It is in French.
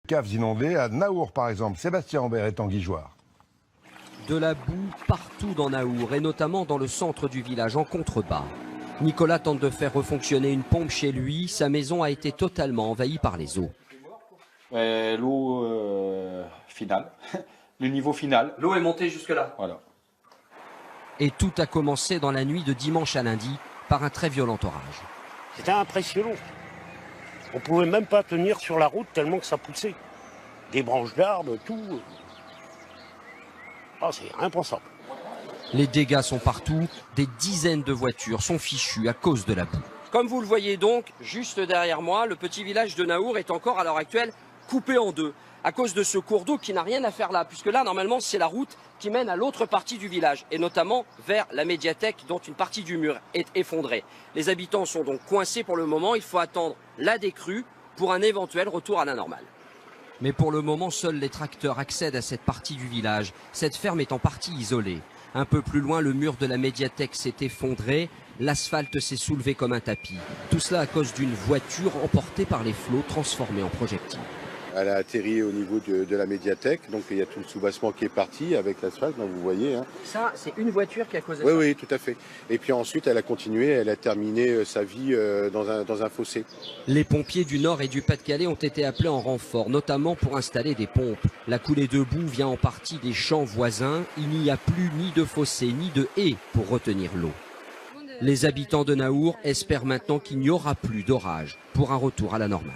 Caves inondées à Naour par exemple. Sébastien Ambert est en Guigeoire. De la boue partout dans Naour et notamment dans le centre du village en contrebas. Nicolas tente de faire refonctionner une pompe chez lui. Sa maison a été totalement envahie par les eaux. L'eau finale, le niveau final. L'eau est montée jusque-là. Voilà. Et tout a commencé dans la nuit de dimanche à lundi par un très violent orage. C'était impressionnant. On ne pouvait même pas tenir sur la route tellement que ça poussait. Des branches d'arbres, tout. Ah, c'est impensable. Les dégâts sont partout, des dizaines de voitures sont fichues à cause de la boue. Comme vous le voyez donc, juste derrière moi, le petit village de Naour est encore à l'heure actuelle coupé en deux à cause de ce cours d'eau qui n'a rien à faire là, puisque là, normalement, c'est la route qui mène à l'autre partie du village, et notamment vers la médiathèque dont une partie du mur est effondrée. Les habitants sont donc coincés pour le moment, il faut attendre la décrue pour un éventuel retour à la normale. Mais pour le moment, seuls les tracteurs accèdent à cette partie du village. Cette ferme est en partie isolée. Un peu plus loin, le mur de la médiathèque s'est effondré, l'asphalte s'est soulevé comme un tapis. Tout cela à cause d'une voiture emportée par les flots transformée en projectile. Elle a atterri au niveau de la médiathèque, donc il y a tout le soubassement qui est parti avec l'asphalte, vous voyez. Hein. Ça, c'est une voiture qui a causé ça? Oui, tout à fait. Et puis ensuite, elle a continué, elle a terminé sa vie dans un fossé. Les pompiers du Nord et du Pas-de-Calais ont été appelés en renfort, notamment pour installer des pompes. La coulée de boue vient en partie des champs voisins. Il n'y a plus ni de fossé ni de haies pour retenir l'eau. Les habitants de Naour espèrent maintenant qu'il n'y aura plus d'orage pour un retour à la normale.